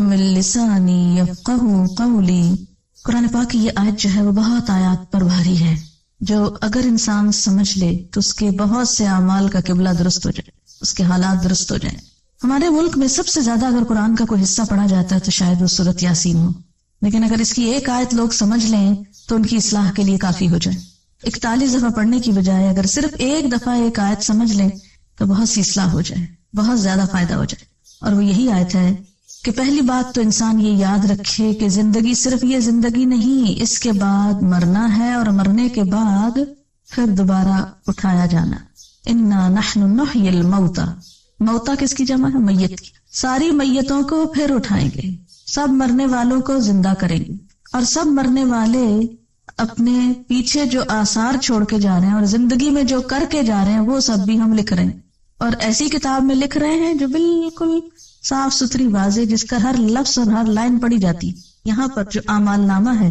من لسانی یفقہوا قولی. قرآن پاک کی یہ آیت جو ہے وہ بہت آیات پر بھاری ہے، جو اگر انسان سمجھ لے تو اس کے بہت سے اعمال کا قبلہ درست ہو جائے، اس کے حالات درست ہو جائیں. ہمارے ملک میں سب سے زیادہ اگر قرآن کا کوئی حصہ پڑھا جاتا ہے تو شاید وہ سورۃ یاسین ہو، لیکن اگر اس کی ایک آیت لوگ سمجھ لیں تو ان کی اصلاح کے لیے کافی ہو جائے. 41 دفعہ پڑھنے کی بجائے اگر صرف ایک دفعہ ایک آیت سمجھ لیں تو بہت سی اصلاح ہو جائے، بہت زیادہ فائدہ ہو جائے. اور وہ یہی آیت ہے کہ پہلی بات تو انسان یہ یاد رکھے کہ زندگی صرف یہ زندگی نہیں، اس کے بعد مرنا ہے، اور مرنے کے بعد پھر دوبارہ اٹھایا جانا. انا نحن نحیی الموتى، موتا کس کی جمع ہے؟ میت کی. ساری میتوں کو پھر اٹھائیں گے، سب مرنے والوں کو زندہ کریں گے، اور سب مرنے والے اپنے پیچھے جو آثار چھوڑ کے جا رہے ہیں اور زندگی میں جو کر کے جا رہے ہیں وہ سب بھی ہم لکھ رہے ہیں، اور ایسی کتاب میں لکھ رہے ہیں جو بالکل صاف ستھری واضح، جس کا ہر لفظ اور ہر لائن پڑھی جاتی. یہاں پر جو اعمال نامہ ہے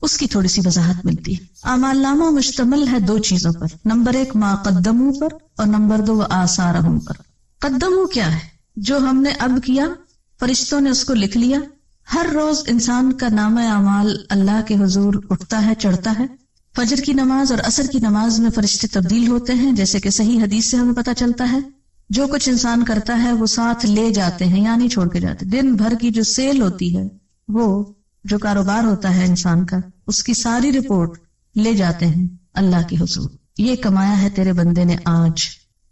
اس کی تھوڑی سی وضاحت ملتی ہے. اعمال نامہ مشتمل ہے 2 چیزوں پر، نمبر 1 ما قدموا پر، اور نمبر 2 آثارہم پر. قدموا کیا ہے؟ جو ہم نے اب کیا، فرشتوں نے اس کو لکھ لیا. ہر روز انسان کا نامہ اعمال اللہ کے حضور اٹھتا ہے، چڑھتا ہے. فجر کی نماز اور عصر کی نماز میں فرشتے تبدیل ہوتے ہیں، جیسے کہ صحیح حدیث سے ہمیں پتہ چلتا ہے. جو کچھ انسان کرتا ہے وہ ساتھ لے جاتے ہیں، یا نہیں چھوڑ کے جاتے. دن بھر کی جو سیل ہوتی ہے، وہ جو کاروبار ہوتا ہے انسان کا، اس کی ساری رپورٹ لے جاتے ہیں اللہ کے حضور. یہ کمایا ہے تیرے بندے نے آج،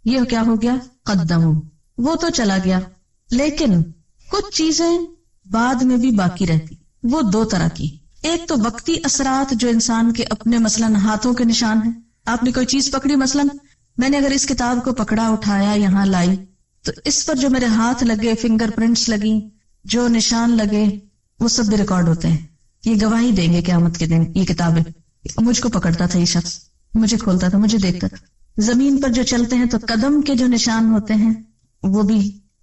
یہ کیا ہو گیا؟ قدموا. وہ تو چلا گیا، لیکن کچھ چیزیں بعد میں بھی باقی رہتی. وہ 2 طرح کی. ایک تو وقتی اثرات جو انسان کے اپنے مثلاً ہاتھوں کے نشان ہیں. آپ نے کوئی چیز پکڑی، مثلاً میں نے اگر اس کتاب کو پکڑا، اٹھایا، یہاں لائی، تو اس پر جو میرے ہاتھ لگے، فنگر پرنٹس لگی، جو نشان لگے، وہ سب بھی ریکارڈ ہوتے ہیں. یہ گواہی دیں گے قیامت کے دن. یہ کتابیں مجھ کو پکڑتا تھا، یہ شخص مجھے کھولتا تھا، مجھے دیکھتا تھا. زمین پر جو چلتے ہیں تو قدم کے جو نشان ہوتے ہیں وہ بھی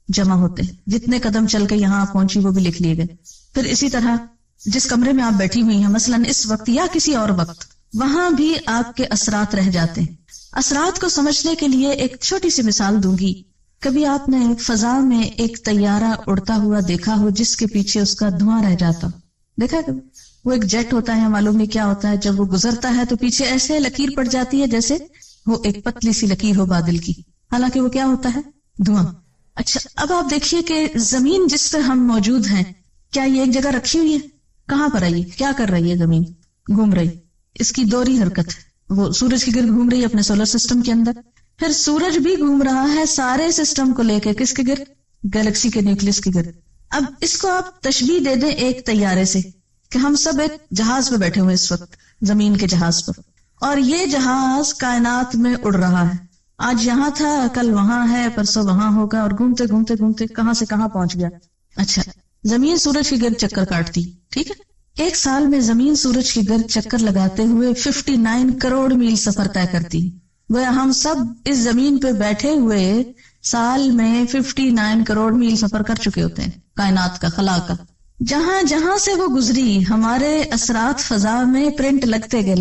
جمع ہوتے ہیں. جتنے قدم چل کے یہاں پہنچی وہ بھی لکھ لیے گئے. پھر اسی طرح جس کمرے میں آپ بیٹھی ہوئی ہیں مثلاً اس وقت یا کسی اور وقت، وہاں بھی آپ کے اثرات رہ جاتے ہیں. اثرات کو سمجھنے کے لیے ایک چھوٹی سی مثال دوں گی. کبھی آپ نے فضا میں ایک طیارہ اڑتا ہوا دیکھا ہو جس کے پیچھے اس کا دھواں رہ جاتا؟ دیکھا کبھی؟ وہ ایک جیٹ ہوتا ہے، معلوم نہیں کیا ہوتا ہے، جب وہ گزرتا ہے تو پیچھے ایسے لکیر پڑ جاتی ہے جیسے وہ ایک پتلی سی لکیر ہو بادل کی، حالانکہ وہ کیا ہوتا ہے؟ دھواں. اچھا، اب آپ دیکھیے کہ زمین جس پہ ہم موجود ہیں، کیا یہ ایک جگہ رکھی ہوئی ہے؟ کہاں پر آئی؟ کیا کر رہی ہے زمین؟ گھوم رہی. اس کی دوہری حرکت ہے. وہ سورج کی گرد گھوم رہی ہے اپنے سولر سسٹم کے اندر، پھر سورج بھی گھوم رہا ہے سارے سسٹم کو لے کے. کس کے گرد؟ گیلیکسی کے نیوکلس کے گرد. اب اس کو آپ تشبیہ دے دیں ایک طیارے سے، کہ ہم سب ایک جہاز پہ بیٹھے ہوئے اس وقت، زمین کے جہاز پر، اور یہ جہاز کائنات میں اڑ رہا ہے. آج یہاں تھا، کل وہاں ہے، پرسوں وہاں ہوگا، اور گھومتے گھومتے گھومتے کہاں سے کہاں پہنچ گیا. اچھا، زمین سورج کی گرد چکر کاٹتی، ٹھیک ہے. 1 سال میں زمین سورج کی گرد چکر لگاتے ہوئے 59 کروڑ میل سفر طے کرتی. گویا ہم سب اس زمین پہ بیٹھے ہوئے سال میں 59 کروڑ میل سفر کر چکے ہوتے ہیں کائنات کا، خلا کا. جہاں جہاں سے وہ گزری ہمارے اثرات فضا میں پرنٹ لگتے گئے،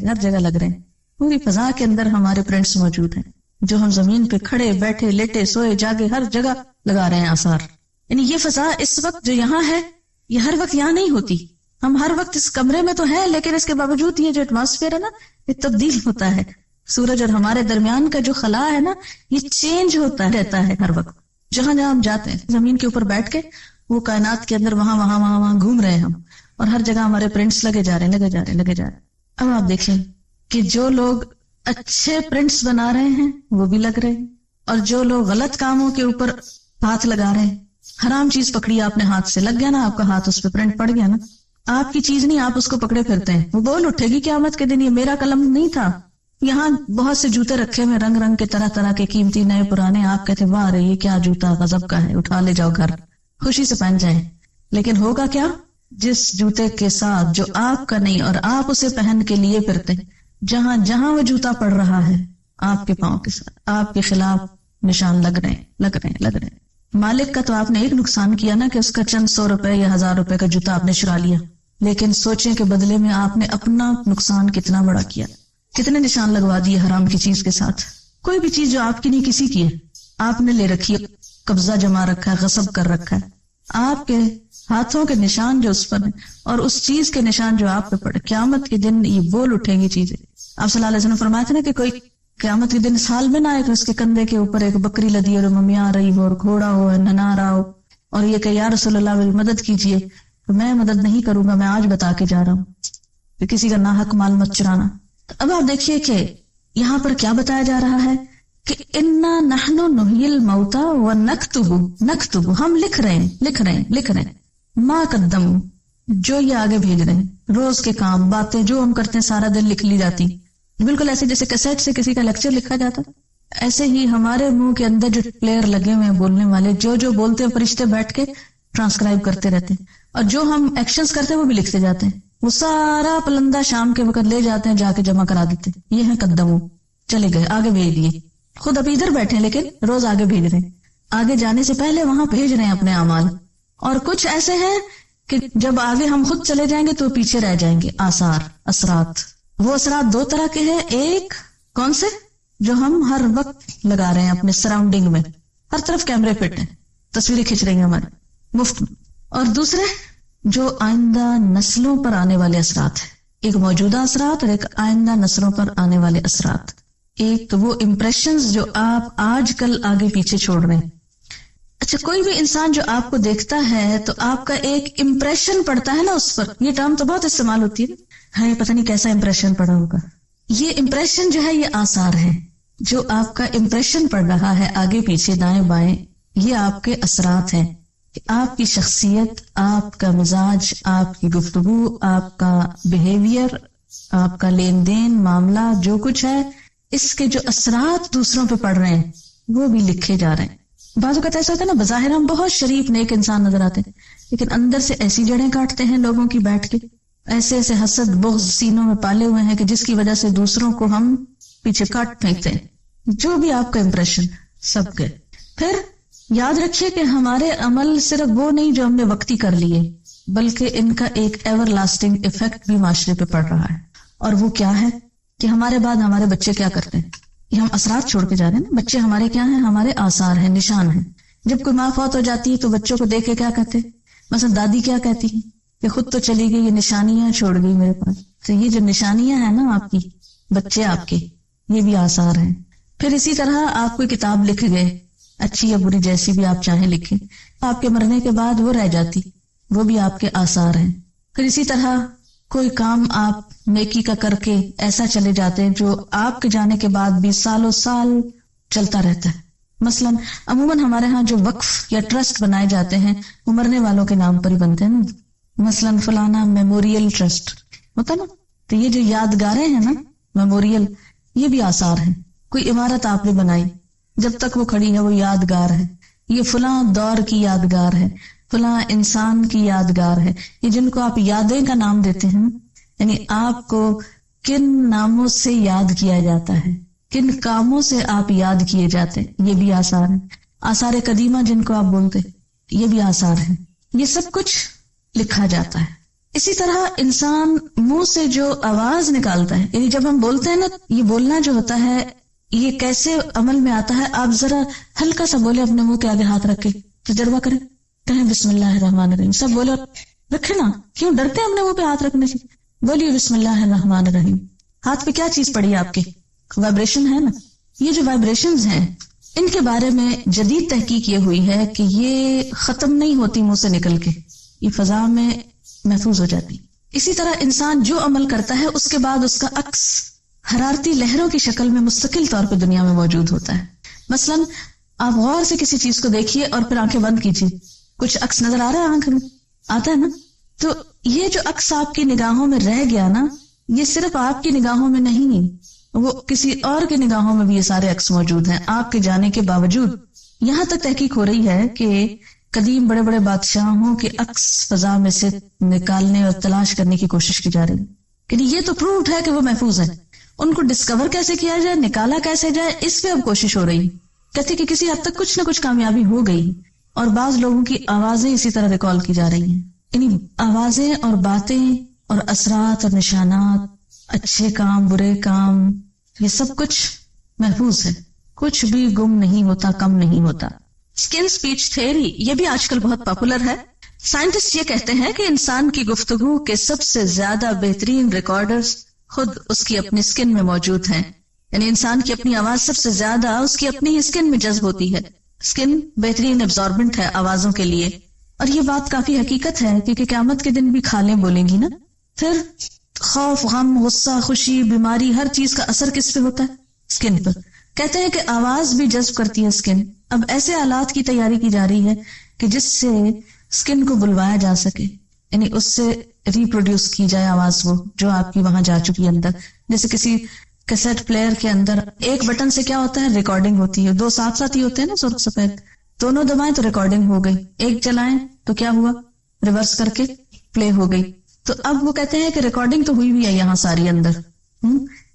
ہر جگہ لگ رہے ہیں. پوری فضا کے اندر ہمارے پرنٹس موجود ہیں جو ہم زمین پہ کھڑے بیٹھے لیٹے سوئے جاگے ہر جگہ لگا رہے ہیں آثار. یعنی یہ فضا اس وقت جو یہاں ہے یہ ہر وقت یہاں نہیں ہوتی. ہم ہر وقت اس کمرے میں تو ہے، لیکن اس کے باوجود یہ جو ایٹماسفیئر ہے نا، یہ تبدیل ہوتا ہے. سورج اور ہمارے درمیان کا جو خلا ہے نا، یہ چینج ہوتا رہتا ہے ہر وقت. جہاں جہاں ہم جاتے ہیں زمین کے اوپر بیٹھ کے وہ کائنات کے اندر وہاں گھوم رہے ہیں ہم، اور ہر جگہ ہمارے پرنٹس لگے جا رہے ہیں. اب آپ دیکھیں کہ جو لوگ اچھے پرنٹس بنا رہے ہیں وہ بھی لگ رہے ہیں، اور جو لوگ غلط کاموں کے اوپر ہاتھ لگا رہے ہیں. حرام چیز پکڑی آپ نے، ہاتھ سے لگ گیا نا، آپ کا ہاتھ اس پہ پرنٹ پڑ گیا نا. آپ کی چیز نہیں، آپ اس کو پکڑے پھرتے ہیں. وہ بول اٹھے گی قیامت کے دن، یہ میرا قلم نہیں تھا. یہاں بہت سے جوتے رکھے ہوئے رنگ رنگ کے، طرح طرح کے، قیمتی نئے پرانے. آپ کہتے واہ رے یہ کیا جوتا غضب کا ہے، اٹھا لے جاؤ گھر، خوشی سے پہن جائیں. لیکن ہوگا کیا؟ جس جوتے کے ساتھ جو آپ کا نہیں اور آپ اسے پہن کے لیے پھرتے، جہاں جہاں وہ جوتا پڑ رہا ہے آپ کے پاؤں کے ساتھ آپ کے خلاف نشان لگ رہے ہیں. مالک کا تو آپ نے ایک نقصان کیا نا کہ اس کا چند 100 روپے یا 1000 روپے کا جوتا آپ نے چرا لیا، لیکن سوچیں کہ بدلے میں آپ نے اپنا نقصان کتنا بڑا کیا. کتنے نشان لگوا دیے حرام کی چیز کے ساتھ. کوئی بھی چیز جو آپ کی نہیں کسی کی ہے، آپ نے لے رکھی ہے، قبضہ جما رکھا ہے، غصب کر رکھا ہے. آپ کے ہاتھوں کے نشان جو اس پر ہیں اور اس چیز کے نشان جو آپ پہ پڑے. قیامت کے دن یہ بول اٹھیں گی چیزیں. آپ صلی اللہ علیہ وسلم فرمایا تھا نا کہ کوئی قیامت کے دن اس حال میں نہ آئے کہ اس کے کندھے کے اوپر ایک بکری لدی اور ممیاں رہی ہو اور گھوڑا ہو ننا رہا ہو اور یہ کہ یا رسول اللہ میری مدد کیجیے. تو میں مدد نہیں کروں گا, میں آج بتا کے جا رہا ہوں کہ کسی کا ناحق مال مت چرانا. اب آپ دیکھیے کہ یہاں پر کیا بتایا جا رہا ہے کہ انا نحن نحیی الموتى ونکتب, ہم لکھ رہے ہیں ما قدموا, جو یہ آگے بھیج رہے ہیں, روز کے کام باتیں جو ہم کرتے ہیں سارا دن لکھ لی جاتی. بالکل ایسے جیسے کیسٹ سے کسی کا لیکچر لکھا جاتا, ایسے ہی ہمارے منہ کے اندر جو پلیئر لگے ہوئے ہیں بولنے والے, جو بولتے ہیں فرشتے بیٹھ کے ٹرانسکرائب کرتے رہتے ہیں, اور جو ہم ایکشنز کرتے ہیں وہ بھی لکھتے جاتے ہیں. وہ سارا پلندہ شام کے وقت لے جاتے ہیں, جا کے جمع کرا دیتے ہیں. یہ ہے قدموں, چلے گئے آگے بھیج دیے. خود اب ادھر بیٹھے لیکن روز آگے بھیج رہے ہیں, آگے جانے سے پہلے وہاں بھیج رہے ہیں اپنے اعمال. اور کچھ ایسے ہیں کہ جب آگے ہم خود چلے جائیں گے تو پیچھے رہ جائیں گے. آثار, اثرات, وہ اثرات دو طرح کے ہیں. ایک کون سے, جو ہم ہر وقت لگا رہے ہیں اپنے سراؤنڈنگ میں, ہر طرف کیمرے فٹ ہیں, تصویریں کھینچ رہی ہیں ہماری مفت میں. اور دوسرے جو آئندہ نسلوں پر آنے والے اثرات ہیں, ایک موجودہ اثرات اور ایک آئندہ نسلوں پر آنے والے اثرات. ایک تو وہ امپریشنز جو آپ آج کل آگے پیچھے چھوڑ رہے ہیں. اچھا, کوئی بھی انسان جو آپ کو دیکھتا ہے تو آپ کا ایک امپریشن پڑتا ہے نا اس پر. یہ ٹرم تو بہت استعمال ہوتی ہے, پتہ نہیں کیسا امپریشن پڑا ہوگا. یہ امپریشن جو ہے یہ آثار ہے, جو آپ کا امپریشن پڑ رہا ہے آگے پیچھے دائیں بائیں, یہ آپ کے اثرات ہیں کہ آپ کی شخصیت, آپ کا مزاج, آپ کی گفتگو, آپ کا بیہیویئر, آپ کا لین دین معاملہ, جو کچھ ہے اس کے جو اثرات دوسروں پہ پڑ رہے ہیں وہ بھی لکھے جا رہے ہیں. بعض اوقات ایسا ہوتا ہے نا, بظاہر ہم بہت شریف نیک انسان نظر آتے ہیں لیکن اندر سے ایسی جڑیں کاٹتے ہیں لوگوں کی بیٹھ کے, ایسے حسد بغض سینوں میں پالے ہوئے ہیں کہ جس کی وجہ سے دوسروں کو ہم پیچھے کاٹ پھینکتے ہیں. جو بھی آپ کا امپریشن سب کے. پھر یاد رکھیے کہ ہمارے عمل صرف وہ نہیں جو ہم نے وقتی کر لیے, بلکہ ان کا ایک ایور لاسٹنگ ایفیکٹ بھی معاشرے پہ پڑ رہا ہے. اور وہ کیا ہے کہ ہمارے بعد ہمارے بچے کیا کرتے ہیں, یہ ہم اثرات چھوڑ کے جا رہے ہیں نا. بچے ہمارے کیا ہیں, ہمارے آثار ہیں, نشان ہیں. جب کوئی ماں فوت ہو جاتی ہے تو بچوں کو دیکھ کے کیا کہتے ہیں, مثلا دادی کیا کہتی ہیں کہ خود تو چلی گئی, یہ نشانیاں چھوڑ گئی میرے پاس. تو یہ جو نشانیاں ہیں نا آپ کی, بچے آپ کے, یہ بھی آثار ہیں. پھر اسی طرح آپ کوئی کتاب لکھ گئے, اچھی یا بری جیسی بھی آپ چاہیں لکھیں, آپ کے مرنے کے بعد وہ رہ جاتی, وہ بھی آپ کے آثار ہیں. پھر اسی طرح کوئی کام آپ نیکی کا کر کے ایسا چلے جاتے ہیں جو آپ کے جانے کے بعد بھی سالوں سال چلتا رہتا ہے. مثلا عموماً ہمارے ہاں جو وقف یا ٹرسٹ بنائے جاتے ہیں وہ مرنے والوں کے نام پر ہی بنتے ہیں نا. مثلا فلانا میموریل ٹرسٹ ہوتا نا, تو یہ جو یادگاریں ہیں نا میموریل, یہ بھی آثار ہیں. کوئی عمارت آپ نے بنائی, جب تک وہ کھڑی ہے وہ یادگار ہے. یہ فلاں دور کی یادگار ہے, فلاں انسان کی یادگار ہے. یہ جن کو آپ یادیں کا نام دیتے ہیں, یعنی آپ کو کن ناموں سے یاد کیا جاتا ہے, کن کاموں سے آپ یاد کیے جاتے ہیں, یہ بھی آثار ہیں. آثار قدیمہ جن کو آپ بولتے, یہ بھی آثار ہیں. یہ سب کچھ لکھا جاتا ہے. اسی طرح انسان منہ سے جو آواز نکالتا ہے, یعنی جب ہم بولتے ہیں نا, یہ بولنا جو ہوتا ہے یہ کیسے عمل میں آتا ہے. آپ ذرا ہلکا سا بولے, اپنے منہ کے آگے ہاتھ رکھ کے تجربہ کریں, کہیں بسم اللہ الرحمن الرحیم, سب بولے رکھے نا, کیوں ڈرتے ہیں اپنے منہ پہ ہاتھ رکھنے سے. بولیے بسم اللہ الرحمن الرحیم. ہاتھ پہ کیا چیز پڑی ہے آپ کے, وائبریشن ہے نا. یہ جو وائبریشنز ہیں ان کے بارے میں جدید تحقیق یہ ہوئی ہے کہ یہ ختم نہیں ہوتی منہ سے نکل کے, یہ فضا میں محفوظ ہو جاتی. اسی طرح انسان جو عمل کرتا ہے اس کے بعد اس کا عکس حرارتی لہروں کی شکل میں مستقل طور پہ دنیا میں موجود ہوتا ہے. مثلا آپ غور سے کسی چیز کو دیکھیے اور پھر آنکھیں بند کیجیے, کچھ عکس نظر آ رہا ہے آنکھ میں, آتا ہے نا. تو یہ جو عکس آپ کی نگاہوں میں رہ گیا نا, یہ صرف آپ کی نگاہوں میں نہیں, وہ کسی اور کی نگاہوں میں بھی یہ سارے عکس موجود ہیں آپ کے جانے کے باوجود. یہاں تک تحقیق ہو رہی ہے کہ قدیم بڑے بڑے بادشاہوں کے عکس فضا میں سے نکالنے اور تلاش کرنے کی کوشش کی جا رہی ہے. کہ یہ تو پرووڈ ہے کہ وہ محفوظ ہے, ان کو ڈسکور کیسے کیا جائے, نکالا کیسے جائے, اس پہ اب کوشش ہو رہی. کہتے کہ کسی حد تک کچھ نہ کچھ کامیابی ہو گئی, اور بعض لوگوں کی آوازیں اسی طرح ریکال کی جا رہی ہیں. یعنی آوازیں اور باتیں اور اثرات اور نشانات, اچھے کام برے کام, یہ سب کچھ محفوظ ہے, کچھ بھی گم نہیں ہوتا, کم نہیں ہوتا. اسکن اسپیچ تھیوری یہ بھی آج کل بہت پاپولر ہے. سائنٹسٹ یہ کہتے ہیں کہ انسان کی گفتگو کے سب سے زیادہ بہترین ریکارڈرز خود اس کی اپنی سکن میں موجود ہیں. یعنی انسان کی اپنی آواز سب سے زیادہ اس کی اپنی ہی سکن میں جذب ہوتی ہے. سکن بہترین ابزاربنٹ ہے آوازوں کے لیے. اور یہ بات کافی حقیقت ہے کیونکہ قیامت کے دن بھی کھالیں بولیں گی نا. پھر خوف، غم، غصہ، خوشی، بیماری، ہر چیز کا اثر کس پہ ہوتا ہے؟ سکن پر. کہتے ہیں کہ آواز بھی جذب کرتی ہے سکن. اب ایسے آلات کی تیاری کی جا رہی ہے کہ جس سے سکن کو بلوایا جا سکے، یعنی اس سے ریپروڈیوس کی جائے آواز، وہ جو آپ کی وہاں جا چکی ہے اندر. جیسے کسی کیسٹ پلیئر کے اندر ایک بٹن سے کیا ہوتا ہے، ریکارڈنگ ہوتی ہے. 2 ساتھ ساتھ ہی ہوتے ہیں نا، سرخ سفید. دونوں دبائیں تو ریکارڈنگ ہو گئی، ایک چلائیں تو کیا ہوا، ریورس کر کے پلے ہو گئی. تو اب وہ کہتے ہیں کہ ریکارڈنگ تو ہوئی ہے یہاں ساری اندر.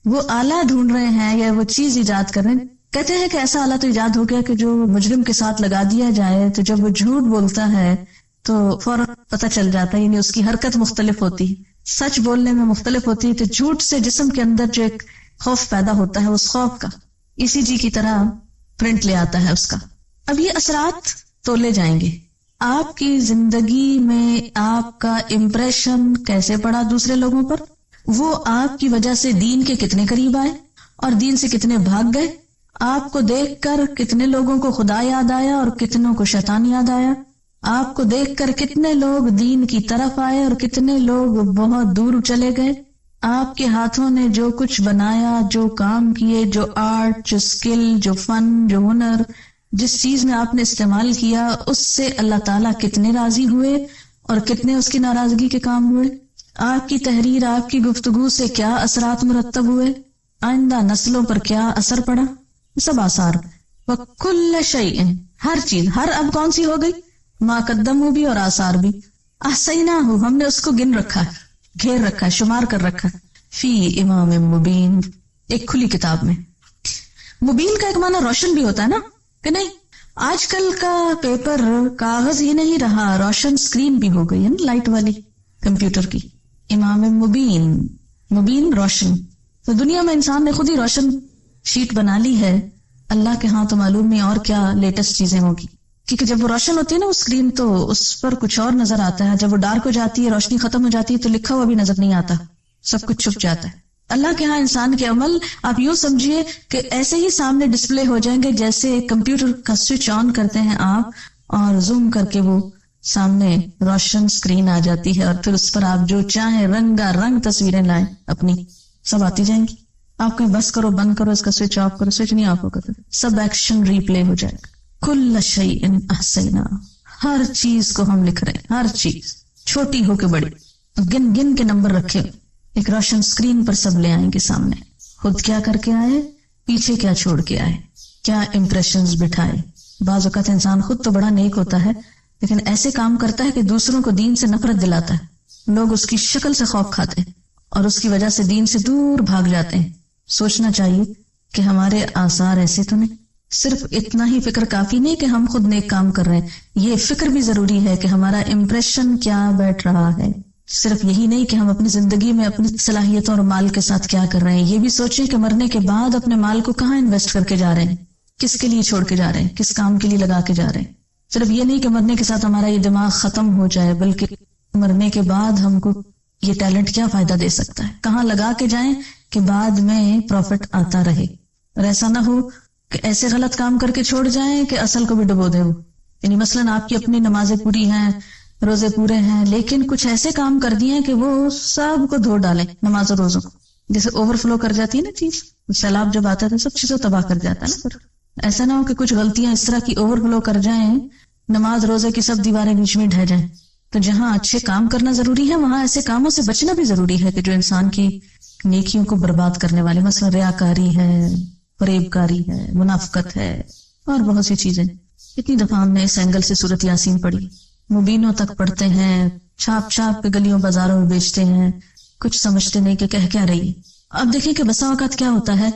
وہ آلہ ڈھونڈ رہے ہیں یا وہ چیز ایجاد کر رہے ہیں. کہتے ہیں کہ ایسا آلہ تو ایجاد ہو گیا کہ جو مجرم کے ساتھ لگا دیا جائے تو جب وہ جھوٹ بولتا ہے تو فوراً پتہ چل جاتا ہے. یعنی اس کی حرکت مختلف ہوتی ہے، سچ بولنے میں مختلف ہوتی ہے. تو جھوٹ سے جسم کے اندر جو ایک خوف پیدا ہوتا ہے، اس خوف کا ECG کی طرح پرنٹ لے آتا ہے اس کا. اب یہ اثرات تولے جائیں گے. آپ کی زندگی میں آپ کا امپریشن کیسے پڑا دوسرے لوگوں پر، وہ آپ کی وجہ سے دین کے کتنے قریب آئے اور دین سے کتنے بھاگ گئے. آپ کو دیکھ کر کتنے لوگوں کو خدا یاد آیا اور کتنوں کو شیطان یاد آیا. آپ کو دیکھ کر کتنے لوگ دین کی طرف آئے اور کتنے لوگ بہت دور چلے گئے. آپ کے ہاتھوں نے جو کچھ بنایا، جو کام کیے، جو آرٹ، جو سکل، جو فن، جو ہنر، جس چیز میں آپ نے استعمال کیا، اس سے اللہ تعالیٰ کتنے راضی ہوئے اور کتنے اس کی ناراضگی کے کام ہوئے. آپ کی تحریر، آپ کی گفتگو سے کیا اثرات مرتب ہوئے، آئندہ نسلوں پر کیا اثر پڑا، سب آثار. وَكُلَّ شَيْءٍ، ہر چیز، ہر اب کون سی ہو گئی، ما قدموا بھی اور آثار بھی. احصیناہ، ہم نے اس کو گن رکھا ہے، گھیر رکھا ہے، شمار کر رکھا ہے. فی امام مبین، ایک کھلی کتاب میں. مبین کا ایک معنی روشن بھی ہوتا ہے نا کہ نہیں. آج کل کا پیپر کاغذ ہی نہیں رہا، روشن سکرین بھی ہو گئی ہے نا، لائٹ والی کمپیوٹر کی. امام مبین، مبین روشن. تو دنیا میں انسان نے خود ہی روشن شیٹ بنا لی ہے. اللہ کے ہاں تو معلوم نہیں اور کیا لیٹسٹ چیزیں ہوگی، کیونکہ جب وہ روشن ہوتی ہے نا وہ اسکرین تو اس پر کچھ اور نظر آتا ہے. جب وہ ڈارک ہو جاتی ہے، روشنی ختم ہو جاتی ہے، تو لکھا ہوا بھی نظر نہیں آتا، سب کچھ چھپ جاتا ہے. اللہ کے ہاں انسان کے عمل آپ یوں سمجھیے کہ ایسے ہی سامنے ڈسپلے ہو جائیں گے جیسے کمپیوٹر کا سوئچ آن کرتے ہیں آپ اور زوم کر کے وہ سامنے روشن سکرین آ جاتی ہے اور پھر اس پر آپ جو چاہیں رنگا رنگ تصویریں لائیں اپنی، سب آتی جائیں گی. آپ کہیں بس کرو، بند کرو، اس کا سوئچ آف کرو، سوئچ نہیں آف ہوگا، سب ایکشن ریپلے ہو جائے گا. کل شیء احصیناہ، ہر چیز کو ہم لکھ رہے ہیں، ہر چیز چھوٹی ہو کے بڑی، گن گن کے نمبر رکھے ایک روشن سکرین پر سب لے آئیں گے سامنے. خود کیا کر کے آئے، پیچھے کیا چھوڑ کے آئے، کیا امپریشنز بٹھائے. بعض اوقات انسان خود تو بڑا نیک ہوتا ہے لیکن ایسے کام کرتا ہے کہ دوسروں کو دین سے نفرت دلاتا ہے. لوگ اس کی شکل سے خوف کھاتے ہیں اور اس کی وجہ سے دین سے دور بھاگ جاتے ہیں. سوچنا چاہیے کہ ہمارے آثار ایسے تو نہیں. صرف اتنا ہی فکر کافی نہیں کہ ہم خود نیک کام کر رہے ہیں، یہ فکر بھی ضروری ہے کہ ہمارا امپریشن کیا بیٹھ رہا ہے. صرف یہی نہیں کہ ہم اپنی زندگی میں اپنی صلاحیتوں اور مال کے ساتھ کیا کر رہے ہیں، یہ بھی سوچیں کہ مرنے کے بعد اپنے مال کو کہاں انویسٹ کر کے جا رہے ہیں، کس کے لیے چھوڑ کے جا رہے ہیں، کس کام کے لیے لگا کے جا رہے ہیں. صرف یہ نہیں کہ مرنے کے ساتھ ہمارا یہ دماغ ختم ہو جائے، بلکہ مرنے کے بعد ہم کو یہ ٹیلنٹ کیا فائدہ دے سکتا ہے، کہاں لگا کے جائیں کہ بعد میں پروفٹ آتا رہے. اور ایسا نہ ہو کہ ایسے غلط کام کر کے چھوڑ جائیں کہ اصل کو بھی ڈبو دے وہ. یعنی مثلاً آپ کی اپنی نمازیں پوری ہیں، روزے پورے ہیں، لیکن کچھ ایسے کام کر دیے کہ وہ سب کو دھو ڈالیں نماز اور روزوں کو. جیسے اوور فلو کر جاتی ہے نا چیز، سیلاب جب آتا ہے سب چیزوں تباہ کر جاتا ہے نا. پھر ایسا نہ ہو کہ کچھ غلطیاں اس طرح کی اوور فلو کر جائیں، نماز روزے کی سب دیواریں بیچ میں ڈھہ جائیں. تو جہاں اچھے کام کرنا ضروری ہے وہاں ایسے کاموں سے بچنا بھی ضروری ہے کہ جو انسان کی نیکیوں کو برباد کرنے والے، مثلا ریاکاری ہے، فریب کاری ہے، منافقت ہے اور بہت سی چیزیں. کتنی دفعہ ہم نے اس اینگل سے سورۃ یاسین پڑھی، مبینوں تک پڑھتے ہیں، چھاپ چھاپ کے گلیوں بازاروں میں بیچتے ہیں، کچھ سمجھتے نہیں کہ کہہ کیا رہی. اب دیکھیں کہ بسا اوقات کیا ہوتا ہے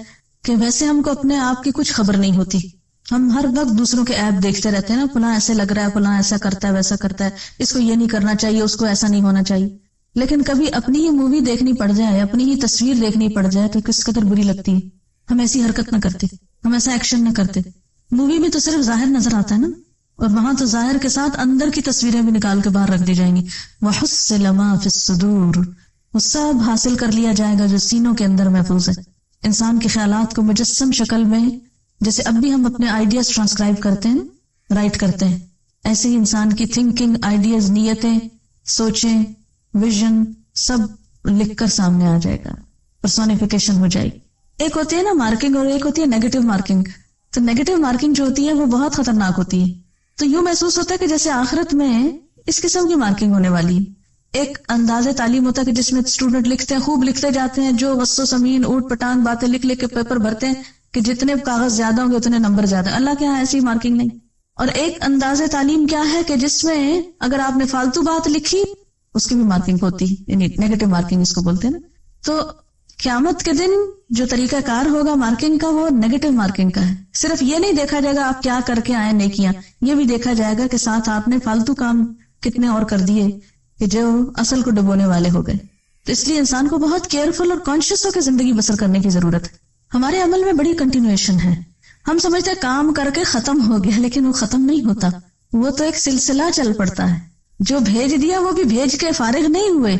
کہ ویسے ہم کو اپنے آپ کی کچھ خبر نہیں ہوتی، ہم ہر وقت دوسروں کے ایپ دیکھتے رہتے ہیں نا، فلاں ایسے لگ رہا ہے، فلاں ایسا کرتا ہے، ویسا کرتا ہے، اس کو یہ نہیں کرنا چاہیے، اس کو ایسا نہیں ہونا چاہیے. لیکن کبھی اپنی ہی مووی دیکھنی پڑ جائے، اپنی ہی تصویر دیکھنی پڑ جائے تو کس قدر بری لگتی ہے. ہم ایسی حرکت نہ کرتے، ہم ایسا ایکشن نہ کرتے. مووی میں تو صرف ظاہر نظر آتا ہے نا، اور وہاں تو ظاہر کے ساتھ اندر کی تصویریں بھی نکال کے باہر رکھ دی جائیں گی. وَحُصِّلَ مَا فِي الصُّدُورِ، وہ سب حاصل کر لیا جائے گا جو سینوں کے اندر محفوظ ہے. انسان کے خیالات کو مجسم شکل میں، جیسے اب بھی ہم اپنے آئیڈیاز ٹرانسکرائب کرتے ہیں، رائٹ کرتے ہیں، ایسے ہی انسان کی تھنکنگ، آئیڈیاز، نیتیں، سوچیں، ویژن سب لکھ کر سامنے آ جائے گا، پرسونیفیکیشن ہو جائے گی. ایک ہوتی ہے نا مارکنگ اور ایک ہوتی ہے نیگیٹو مارکنگ. تو نیگیٹو مارکنگ جو ہوتی ہے وہ بہت خطرناک ہوتی ہے. تو یوں محسوس ہوتا ہے کہ جیسے آخرت میں اس قسم کی مارکنگ ہونے والی ہے. ایک انداز تعلیم ہوتا ہے کہ جس میں اسٹوڈنٹ لکھتے ہیں، خوب لکھتے جاتے ہیں، جو وسو سمین اوٹ پٹانگ باتیں لکھ کے پیپر بھرتے ہیں کہ جتنے کاغذ زیادہ ہوں گے اتنے نمبر زیادہ. اللہ کے یہاں ایسی مارکنگ نہیں. اور ایک انداز تعلیم کیا ہے کہ جس میں اگر آپ نے فالتو بات لکھی اس کی بھی مارکنگ ہوتی ہے، یعنی نیگیٹو مارکنگ اس کو بولتے ہیں نا. تو قیامت کے دن جو طریقہ کار ہوگا مارکنگ کا وہ نیگیٹو مارکنگ کا ہے. صرف یہ نہیں دیکھا جائے گا آپ کیا کر کے آئے نیکیاں، یہ بھی دیکھا جائے گا کہ ساتھ آپ نے فالتو کام کتنے اور کر دیے کہ جو اصل کو ڈبونے والے ہو گئے. تو اس لیے انسان کو بہت کیئرفل اور کانشیس ہو کے زندگی بسر کرنے کی ضرورت ہے. ہمارے عمل میں بڑی کنٹینویشن ہے. ہم سمجھتے ہیں کام کر کے ختم ہو گیا، لیکن وہ ختم نہیں ہوتا، وہ تو ایک سلسلہ چل پڑتا ہے. جو بھیج دیا وہ بھی بھیج کے فارغ نہیں ہوئے،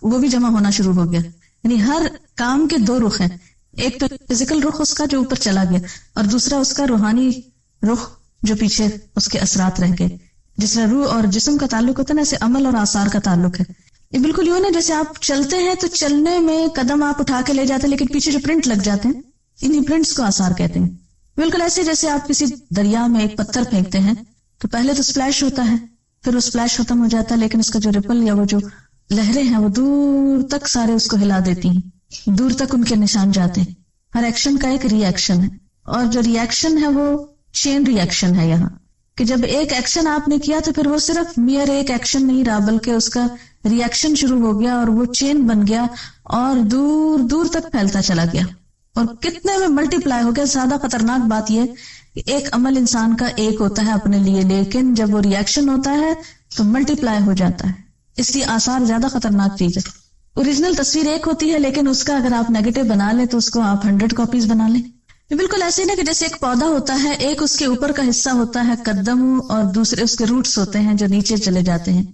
وہ بھی جمع ہونا شروع ہو گیا. یعنی ہر کام کے دو رخ ہیں، ایک تو فزیکل رخ اس کا جو اوپر چلا گیا، اور دوسرا اس کا روحانی رخ جو پیچھے اس کے اثرات رہ گئے. جس طرح روح اور جسم کا تعلق ہوتا ہے نا، ایسے عمل اور آثار کا تعلق ہے. یہ بالکل یوں نا جیسے آپ چلتے ہیں تو چلنے میں قدم آپ اٹھا کے لے جاتے ہیں، لیکن پیچھے جو پرنٹ لگ جاتے ہیں انہی پرنٹس کو آثار کہتے ہیں. بالکل ایسے جیسے آپ کسی دریا میں ایک پتھر پھینکتے ہیں تو پہلے تو سپلیش ہوتا ہے، پھر وہ سپلیش ختم ہو جاتا ہے، لیکن اس کا جو ریپل یا وہ جو لہریں ہیں وہ دور تک سارے اس کو ہلا دیتی ہیں، دور تک ان کے نشان جاتے ہیں. ہر ایکشن کا ایک ری ایکشن ہے، اور جو ری ایکشن ہے وہ چین ری ایکشن ہے. یہاں کہ جب ایک ایکشن آپ نے کیا تو پھر وہ صرف میئر ایک ایکشن نہیں رہا، بلکہ اس کا ری ایکشن شروع ہو گیا اور وہ چین بن گیا اور دور دور تک پھیلتا چلا گیا اور کتنے میں ملٹی پلائی ہو گیا. زیادہ خطرناک بات یہ کہ ایک عمل انسان کا ایک ہوتا ہے اپنے لیے، لیکن جب وہ ری ایکشن ہوتا ہے تو ملٹی پلائی ہو جاتا ہے. اس لیے آثار زیادہ خطرناک چیز ہے. اوریجنل تصویر ایک ہوتی ہے، لیکن اس کا اگر آپ نیگیٹو بنا لیں تو اس کو آپ 100 کاپیز بنا لیں. بالکل ایسے ہی نا کہ جیسے ایک پودا ہوتا ہے، ایک اس کے اوپر کا حصہ ہوتا ہے قدم اور دوسرے اس کے روٹس ہوتے ہیں جو نیچے چلے جاتے ہیں.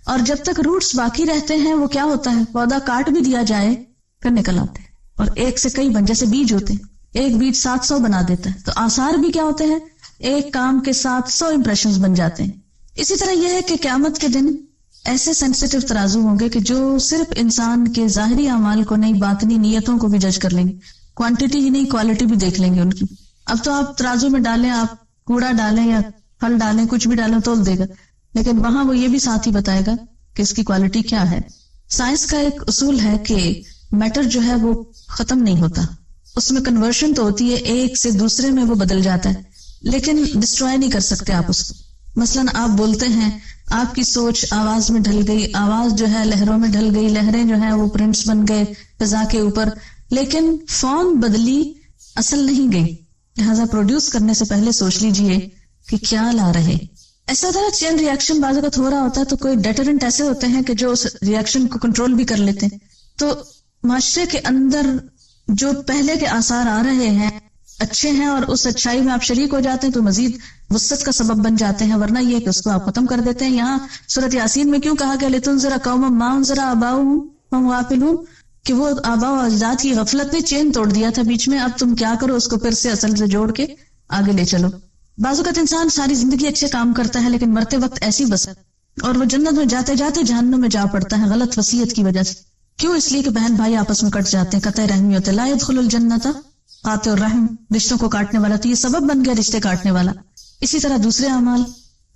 اور جب تک روٹس باقی رہتے ہیں وہ کیا ہوتا ہے، پودا کاٹ بھی دیا جائے پھر نکل آتے ہیں، اور ایک سے کئی بن جیسے بیج ہوتے ہیں، ایک بیج 700 بنا دیتا ہے. تو آثار بھی کیا ہوتے ہیں، ایک کام کے 700 امپریشنز بن جاتے ہیں. اسی طرح یہ ہے کہ قیامت کے دن ایسے سینسیٹیو ترازو ہوں گے کہ جو صرف انسان کے ظاہری اعمال کو نہیں، باطنی نیتوں کو بھی جج کر لیں گے. کوانٹٹی ہی نہیں کوالٹی بھی دیکھ لیں گے ان کی. اب تو آپ ترازو میں ڈالیں، آپ کوڑا ڈالیں یا پھل ڈالیں، کچھ بھی ڈالیں تول دے گا، لیکن وہاں وہ یہ بھی ساتھ ہی بتائے گا کہ اس کی کوالٹی کیا ہے. سائنس کا ایک اصول ہے کہ میٹر جو ہے وہ ختم نہیں ہوتا، اس میں کنورشن تو ہوتی ہے، ایک سے دوسرے میں وہ بدل جاتا ہے، لیکن ڈسٹروائے نہیں کر سکتے آپ اس کو. مثلا آپ بولتے ہیں، آپ کی سوچ آواز میں ڈھل گئی، آواز جو ہے لہروں میں ڈھل گئی، لہریں جو ہیں وہ پرنٹس بن گئے فضا کے اوپر، لیکن فارم بدلی، اصل نہیں گئی. لہذا پروڈیوس کرنے سے پہلے سوچ لیجئے کہ کیا لا رہے. ایسا ہوتا ہے چین ری ایکشن بعض اوقات ہو رہا ہوتا ہے تو کوئی ڈیٹرنٹ ایسے ہوتے ہیں کہ جو اس ری ایکشن کو کنٹرول بھی کر لیتے ہیں. تو معاشرے کے اندر جو پہلے کے آثار آ رہے ہیں اچھے ہیں اور اس اچھائی میں آپ شریک ہو جاتے ہیں تو مزید وسعت کا سبب بن جاتے ہیں، ورنہ یہ کہ اس کو آپ ختم کر دیتے ہیں. یہاں سورۃ یاسین میں کیوں کہا گیا لتنذر قوما ما انذر آباؤہم وہم غافلون، کہ وہ آباء و اجداد کی غفلت نے چین توڑ دیا تھا بیچ میں، اب تم کیا کرو، اس کو پھر سے اصل سے جوڑ کے آگے لے چلو. بعض اوقات انسان ساری زندگی اچھے کام کرتا ہے لیکن مرتے وقت ایسی بس اور وہ جنت میں جاتے جاتے جہنم میں جا پڑتا ہے غلط وصیت کی وجہ سے. کیوں؟ اس لیے کہ بہن بھائی آپس میں کٹ جاتے ہیں، قطع رحمی ہوتے. لا يدخل الجنت قاطع الرحم، رشتوں کو کاٹنے والا، تو یہ سبب بن گیا رشتے کاٹنے والا. اسی طرح دوسرے اعمال،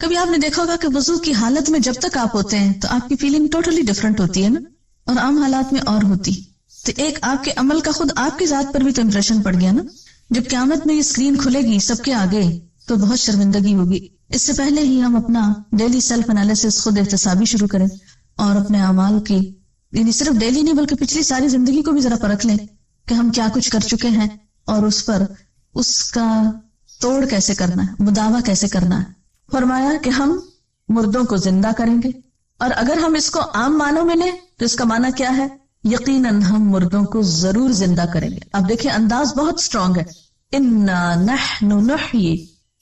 کبھی آپ نے دیکھا ہوگا کہ وضو کی حالت میں جب تک آپ ہوتے ہیں تو آپ کی فیلنگ ٹوٹلی ڈفرنٹ ہوتی ہے نا، اور عام حالات میں اور ہوتی. تو ایک آپ کے عمل کا خود آپ کی ذات پر بھی تو امپریشن پڑ گیا نا. جب قیامت میں یہ اسکرین کھلے گی سب کے آگے تو بہت شرمندگی ہوگی. اس سے پہلے ہی ہم اپنا ڈیلی سیلف انالیسس خود احتسابی شروع کریں اور اپنے اعمال کی، یعنی صرف ڈیلی نہیں بلکہ پچھلی ساری زندگی کو بھی ذرا پرکھ لیں کہ ہم کیا کچھ کر چکے ہیں اور اس پر اس کا توڑ کیسے کرنا ہے، مداوع کیسے کرنا ہے. فرمایا کہ ہم مردوں کو زندہ کریں گے، اور اگر ہم اس کو عام معنوں میں لیں تو اس کا معنی کیا ہے، یقیناً ہم مردوں کو ضرور زندہ کریں گے. اب دیکھیں انداز بہت سٹرونگ ہے. انا نحن نحیی،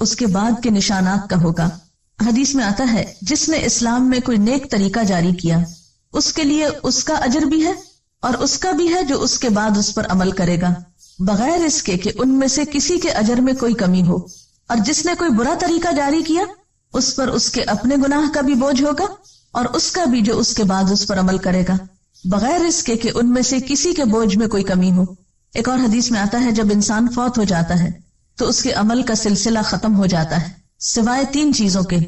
اس کے بعد کے نشانات کا ہوگا۔ حدیث میں آتا ہے جس نے اسلام میں کوئی نیک طریقہ جاری کیا اس کے لیے اس کا اجر بھی ہے اور اس کا بھی ہے جو اس کے بعد اس پر عمل کرے گا، بغیر اس کے کہ ان میں سے کسی کے اجر میں کوئی کمی ہو۔ اور جس نے کوئی برا طریقہ جاری کیا اس پر اس کے اپنے گناہ کا بھی بوجھ ہوگا اور اس کا بھی جو اس کے بعد اس پر عمل کرے گا، بغیر اس کے کہ ان میں سے کسی کے بوجھ میں کوئی کمی ہو۔ ایک اور حدیث میں آتا ہے جب انسان فوت ہو جاتا ہے تو اس کے عمل کا سلسلہ ختم ہو جاتا ہے سوائے 3 چیزوں کے۔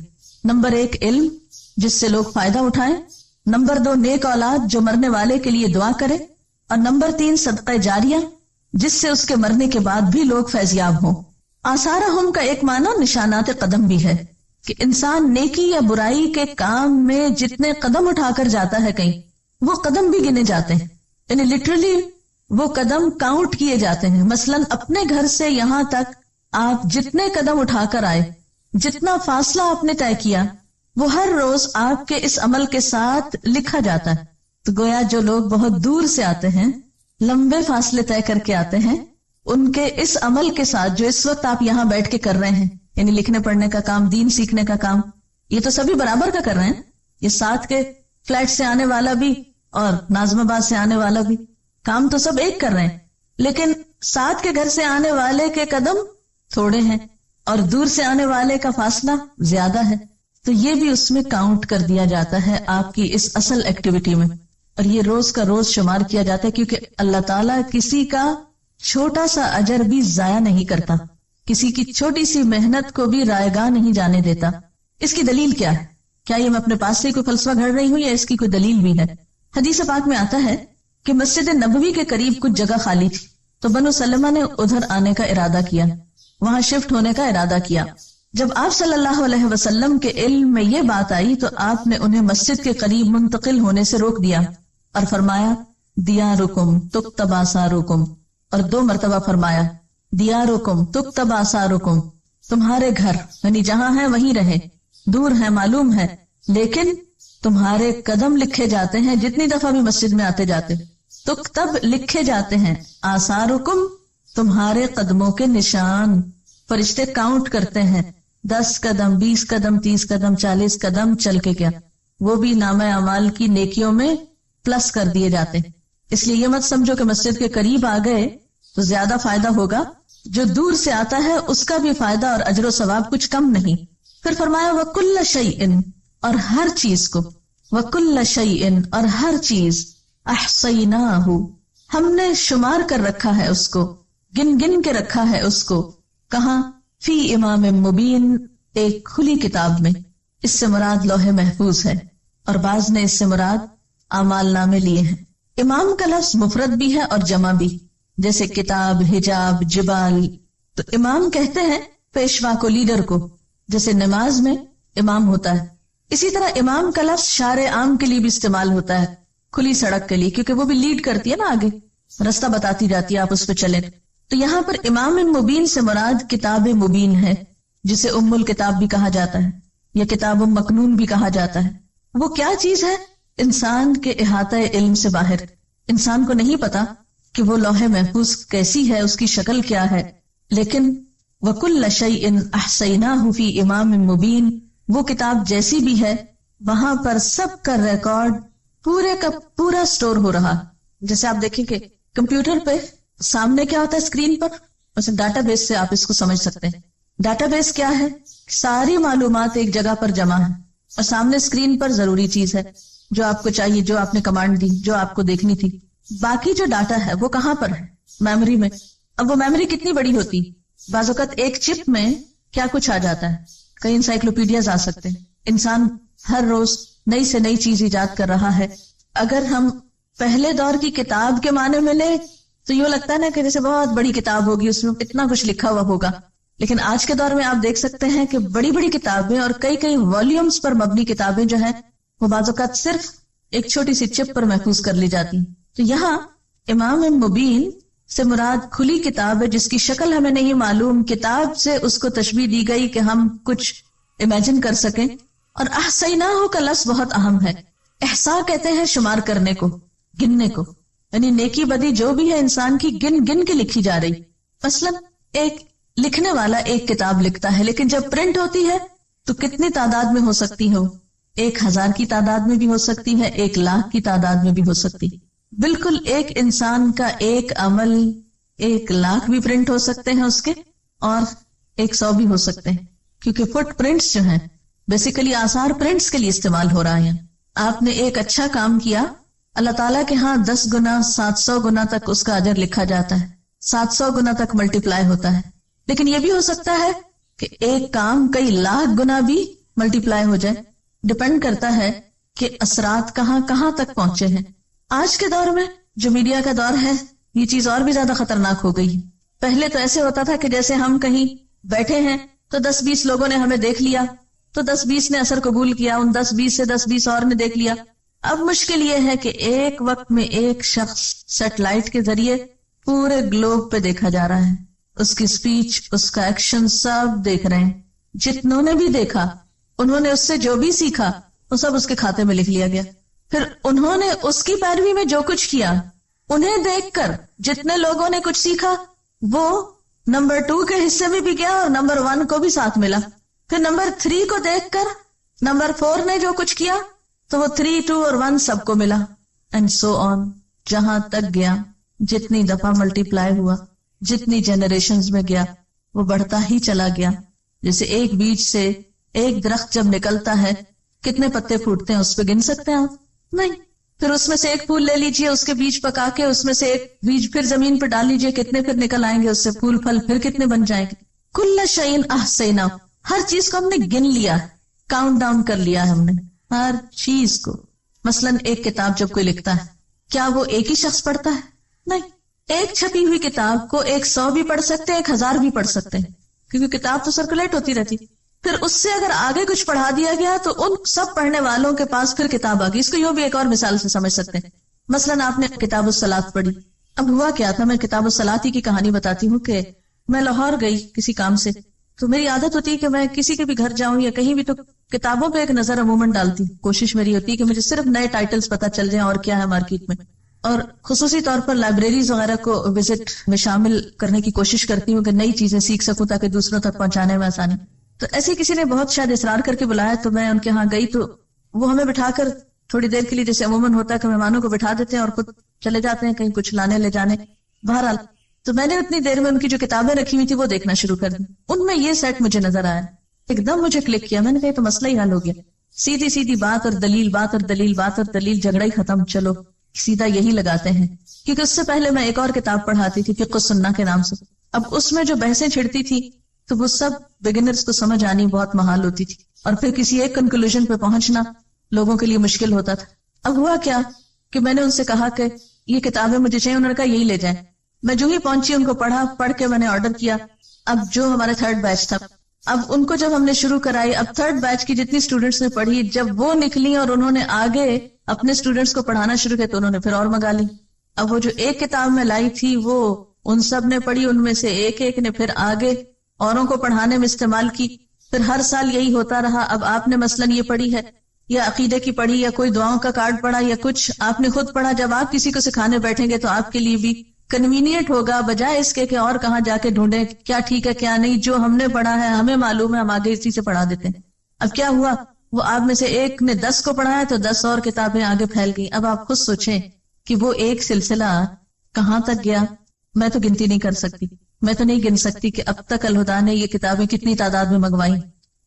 نمبر 1 علم جس سے لوگ فائدہ اٹھائیں، نمبر 2 نیک اولاد جو مرنے والے کے لیے دعا کرے، اور نمبر 3 صدقہ جاریہ جس سے اس کے مرنے کے بعد بھی لوگ فیضیاب ہوں۔ آثارہم کا ایک معنی نشانات قدم بھی ہے کہ انسان نیکی یا برائی کے کام میں جتنے قدم اٹھا کر جاتا ہے کہیں، وہ قدم بھی گنے جاتے ہیں، یعنی لٹرلی وہ قدم کاؤنٹ کیے جاتے ہیں۔ مثلا اپنے گھر سے یہاں تک آپ جتنے قدم اٹھا کر آئے، جتنا فاصلہ آپ نے طے کیا، وہ ہر روز آپ کے اس عمل کے ساتھ لکھا جاتا ہے۔ تو گویا جو لوگ بہت دور سے آتے ہیں، لمبے فاصلے طے کر کے آتے ہیں، ان کے اس عمل کے ساتھ جو اس وقت آپ یہاں بیٹھ کے کر رہے ہیں، یعنی لکھنے پڑھنے کا کام، دین سیکھنے کا کام، یہ تو سبھی برابر کا کر رہے ہیں۔ یہ ساتھ کے فلیٹ سے آنے والا بھی اور ناظم آباد سے آنے والا بھی، کام تو سب ایک کر رہے ہیں، لیکن ساتھ کے گھر سے آنے والے کے قدم تھوڑے ہیں اور دور سے آنے والے کا فاصلہ زیادہ ہے، تو یہ بھی اس میں کاؤنٹ کر دیا جاتا ہے آپ کی اس اصل ایکٹیویٹی میں، اور یہ روز کا روز شمار کیا جاتا ہے، کیونکہ اللہ تعالیٰ کسی کا چھوٹا سا اجر بھی ضائع نہیں کرتا، کسی کی چھوٹی سی محنت کو بھی رائے گاہ نہیں جانے دیتا۔ اس کی دلیل کیا ہے؟ کیا یہ میں اپنے پاس سے کوئی فلسفہ گھڑ رہی ہوں یا اس کی کوئی دلیل بھی ہے؟ حدیث پاک میں آتا ہے کہ مسجد نبوی کے قریب کچھ جگہ خالی تھی، تو بنو سلمہ نے ادھر آنے کا ارادہ کیا، وہاں شفٹ ہونے کا ارادہ کیا۔ جب آپ صلی اللہ علیہ وسلم کے علم میں یہ بات آئی تو آپ نے انہیں مسجد کے قریب منتقل ہونے سے روک دیا اور فرمایا دیارکم تکتب آثارکم، اور 2 مرتبہ فرمایا دیارکم تکتب آثارکم، تمہارے گھر یعنی جہاں ہیں وہیں رہے، دور ہے معلوم ہے، لیکن تمہارے قدم لکھے جاتے ہیں جتنی دفعہ بھی مسجد میں آتے جاتے، تکتب لکھے جاتے ہیں، آثارکم تمہارے قدموں کے نشان، فرشتے کاؤنٹ کرتے ہیں، 10 قدم 20 قدم 30 قدم 40 قدم چل کے کیا، وہ بھی نامہ اعمال کی نیکیوں میں پلس کر دیے جاتے ہیں۔ اس لیے یہ مت سمجھو کہ مسجد کے قریب آ گئے تو زیادہ فائدہ ہوگا، جو دور سے آتا ہے اس کا بھی فائدہ اور اجر و ثواب کچھ کم نہیں۔ پھر فرمایا وَكُلَّ شَيْءٍ، اور ہر چیز کو، وَكُلَّ شَيْءٍ اور ہر چیز، احصیناہ ہم نے شمار کر رکھا ہے اس کو، گن گن کے رکھا ہے اس کو، کہاں؟ فی امام مبین، ایک کھلی کتاب میں۔ اس سے مراد لوح محفوظ ہے، اور بعض نے اس سے مراد اعمال نامے لیے ہیں۔ امام کا لفظ مفرد بھی ہے اور جمع بھی، جیسے کتاب، حجاب، جبال۔ تو امام کہتے ہیں پیشوا کو، لیڈر کو، جیسے نماز میں امام ہوتا ہے۔ اسی طرح امام کا لفظ شارع عام کے لیے بھی استعمال ہوتا ہے، کھلی سڑک کے لیے، کیونکہ وہ بھی لیڈ کرتی ہے نا، آگے رستہ بتاتی جاتی ہے، آپ اس پہ چلیں۔ تو یہاں پر امام مبین سے مراد کتاب مبین ہے، جسے ام الکتاب بھی کہا جاتا ہے یا کتاب مکنون بھی کہا جاتا ہے۔ وہ کیا چیز ہے؟ انسان کے احاطہ علم سے باہر، انسان کو نہیں پتا کہ وہ لوح محفوظ کیسی ہے، اس کی شکل کیا ہے، لیکن وَكُلَّ شَيْءٍ أَحْصَيْنَاهُ فِي إِمَامٍ مُبِينٍ، وہ کتاب جیسی بھی ہے وہاں پر سب کا ریکارڈ پورے کا پورا سٹور ہو رہا۔ جیسے آپ دیکھیں کہ کمپیوٹر پہ سامنے کیا ہوتا ہے اسکرین پر، مثلا ڈاٹا بیس سے آپ اس کو سمجھ سکتے ہیں۔ ڈاٹا بیس کیا ہے؟ ساری معلومات ایک جگہ پر جمع ہے، اور سامنے اسکرین پر ضروری چیز ہے جو آپ کو چاہیے، جو آپ نے کمانڈ دی، جو آپ کو دیکھنی تھی۔ باقی جو ڈاٹا ہے وہ کہاں پر ہے؟ میموری میں۔ اب وہ میموری کتنی بڑی ہوتی؟ بعض اوقات ایک چپ میں کیا کچھ آ جاتا ہے، کئی انسائکلوپیڈیاز آ سکتے ہیں۔ انسان ہر روز نئی سے نئی چیز ایجاد کر رہا ہے۔ اگر ہم پہلے دور کی کتاب کے معنی میں لیں تو یہ لگتا ہے نا کہ جیسے بہت بڑی کتاب ہوگی، اس میں اتنا کچھ لکھا ہوا ہوگا، لیکن آج کے دور میں آپ دیکھ سکتے ہیں کہ بڑی بڑی کتابیں اور کئی والیومز پر مبنی کتابیں جو ہیں وہ بعض اوقات صرف ایک چھوٹی سی چپ پر محفوظ کر لی جاتی ہیں۔ تو یہاں امام مبین سے مراد کھلی کتاب ہے جس کی شکل ہمیں نہیں معلوم، کتاب سے اس کو تشبیہ دی گئی کہ ہم کچھ امیجن کر سکیں۔ اور احصیناہ کا لفظ بہت اہم ہے۔ احصاء کہتے ہیں شمار کرنے کو، گننے کو، یعنی نیکی بدی جو بھی ہے انسان کی گن گن کے لکھی جا رہی۔ مثلا ایک لکھنے والا ایک کتاب لکھتا ہے، لیکن جب پرنٹ ہوتی ہے تو کتنی تعداد میں ہو سکتی ہے؟ 1000 کی تعداد میں بھی ہو سکتی ہے، 1,00,000 کی تعداد میں بھی ہو سکتی. بالکل ایک انسان کا ایک عمل 1,00,000 بھی پرنٹ ہو سکتے ہیں اس کے، اور 100 بھی ہو سکتے ہیں، کیونکہ فٹ پرنٹس جو ہیں بیسیکلی آثار پرنٹس کے لیے استعمال ہو رہا ہے. آپ نے ایک اچھا کام کیا، اللہ تعالیٰ کے ہاں 10 گنا 700 گنا تک اس کا اجر لکھا جاتا ہے، 700 گنا تک ملٹیپلائی ہوتا ہے. لیکن یہ بھی ہو سکتا ہے کہ ایک کام کئی لاکھ گنا بھی ملٹیپلائی ہو جائے. ڈپینڈ کرتا ہے کہ اثرات کہاں کہاں تک پہنچے ہیں. آج کے دور میں جو میڈیا کا دور ہے، یہ چیز اور بھی زیادہ خطرناک ہو گئی. پہلے تو ایسے ہوتا تھا کہ جیسے ہم کہیں بیٹھے ہیں تو 10-20 لوگوں نے ہمیں دیکھ لیا تو 10-20 نے اثر قبول کیا، ان 10-20 سے 10-20 اور نے دیکھ لیا. اب مشکل یہ ہے کہ ایک وقت میں ایک شخص سیٹلائٹ کے ذریعے پورے گلوب پہ دیکھا جا رہا ہے. اس کی سپیچ، اس کا ایکشن سب دیکھ رہے ہیں. جتنوں نے بھی دیکھا انہوں نے اس سے جو بھی سیکھا وہ سب اس کے کھاتے میں لکھ لیا گیا. پھر انہوں نے اس کی پیروی میں جو کچھ کیا، انہیں دیکھ کر جتنے لوگوں نے کچھ سیکھا وہ نمبر 2 کے حصے میں بھی گیا اور نمبر 1 کو بھی ساتھ ملا. پھر نمبر 3 کو دیکھ کر نمبر 4 نے جو کچھ کیا تو وہ 3، 2 اور 1 سب کو ملا، اینڈ سو آن. جہاں تک گیا، جتنی دفعہ ملٹیپلائی ہوا، جتنی جنریشنز میں گیا، وہ بڑھتا ہی چلا گیا. جیسے ایک بیج سے ایک درخت جب نکلتا ہے کتنے پتے پھوٹتے ہیں اس پہ گن سکتے ہیں آپ؟ نہیں. پھر اس میں سے ایک پھول لے لیجئے، اس کے بیج پکا کے اس میں سے ایک بیج پھر زمین پہ ڈال لیجئے، کتنے پھر نکل آئیں گے اس سے پھول پھل، پھر کتنے بن جائیں گے. کل شیء احصیناہ، ہر چیز کو ہم نے گن لیا، کاؤنٹ ڈاؤن کر لیا ہے ہم نے ہر چیز کو. مثلا ایک کتاب جب کوئی لکھتا ہے، کیا وہ ایک ہی شخص پڑھتا ہے؟ نہیں. ایک چھپی ہوئی کتاب کو 100 بھی پڑھ سکتے ہیں، 1000 بھی پڑھ سکتے ہیں، کیونکہ کتاب تو سرکولیٹ ہوتی رہتی. پھر اس سے اگر آگے کچھ پڑھا دیا گیا تو ان سب پڑھنے والوں کے پاس پھر کتاب آ گئی. اس کو یوں بھی ایک اور مثال سے سمجھ سکتے ہیں. مثلا آپ نے کتاب الصلاۃ پڑھی. اب ہوا کیا تھا، میں کتاب الصلاۃ ہی کی کہانی بتاتی ہوں کہ میں لاہور گئی کسی کام سے، تو میری عادت ہوتی ہے کہ میں کسی کے بھی گھر جاؤں یا کہیں بھی تو کتابوں پہ ایک نظر عموماً ڈالتی ہوں. کوشش میری ہوتی ہے کہ مجھے صرف نئے ٹائٹلز پتہ چل جائیں اور کیا ہے مارکیٹ میں، اور خصوصی طور پر لائبریریز وغیرہ کو وزٹ میں شامل کرنے کی کوشش کرتی ہوں کہ نئی چیزیں سیکھ سکوں تاکہ دوسروں تک پہنچانے میں آسانی. تو ایسے کسی نے بہت شاید اصرار کر کے بلایا تو میں ان کے ہاں گئی، تو وہ ہمیں بٹھا کر تھوڑی دیر کے لیے، جیسے عموماً ہوتا ہے کہ مہمانوں کو بٹھا دیتے ہیں اور خود چلے جاتے ہیں کہیں کچھ لانے لے جانے. بہرحال تو میں نے اتنی دیر میں ان کی جو کتابیں رکھی ہوئی تھی وہ دیکھنا شروع کر دی. ان میں یہ سیٹ مجھے نظر آیا، ایک دم مجھے کلک کیا. میں نے کہا تو مسئلہ ہی حل ہو گیا. سیدھی سیدھی بات اور دلیل، بات اور دلیل، بات اور دلیل، جھگڑا ہی ختم، چلو سیدھا یہی لگاتے ہیں. کیونکہ اس سے پہلے میں ایک اور کتاب پڑھاتی تھی فقہ السنہ کے نام سے. اب اس میں جو بحثیں چھڑتی تھی تو وہ سب بگنرز کو سمجھ آنی بہت محال ہوتی تھی، اور پھر کسی ایک کنکلوژن پہ پہنچنا لوگوں کے لیے مشکل ہوتا تھا. اب ہوا کیا کہ میں نے ان سے کہا کہ یہ کتابیں مجھے چاہیے، انہوں نے کہا یہی لے جائیں. میں جو ہی پہنچی ان کو پڑھا، پڑھ کے میں نے آرڈر کیا. اب جو ہمارا 3rd بیچ تھا، اب ان کو جب ہم نے شروع کرائی، اب 3rd بیچ کی جتنی اسٹوڈنٹس نے پڑھی، جب وہ نکلی اور انہوں نے آگے اپنے اسٹوڈنٹس کو پڑھانا شروع کیا تو انہوں نے پھر اور منگا لی. اب وہ جو ایک کتاب میں لائی تھی وہ ان سب نے پڑھی، ان میں سے ایک ایک نے پھر آگے اوروں کو پڑھانے میں استعمال کی. پھر ہر سال یہی ہوتا رہا. اب آپ نے مثلاً یہ پڑھی ہے یا عقیدے کی پڑھی یا کوئی دعاؤں کا کارڈ پڑھا یا کچھ آپ نے خود پڑھا، جب آپ کسی کو سکھانے بیٹھیں گے تو آپ کے لیے بھی کنوینئنٹ ہوگا، بجائے اس کے کہ اور کہاں جا کے ڈھونڈیں کیا ٹھیک ہے کیا نہیں. جو ہم نے پڑھا ہے ہمیں معلوم ہے، ہم آگے اسی سے پڑھا دیتے ہیں. اب کیا ہوا، وہ آپ میں سے ایک نے 10 کو پڑھایا تو 10 اور کتابیں آگے پھیل گئی. اب آپ خود سوچیں کہ وہ ایک سلسلہ کہاں تک گیا. میں تو گنتی نہیں کر سکتی، میں تو نہیں گن سکتی کہ اب تک الہدا نے یہ کتابیں کتنی تعداد میں منگوائی،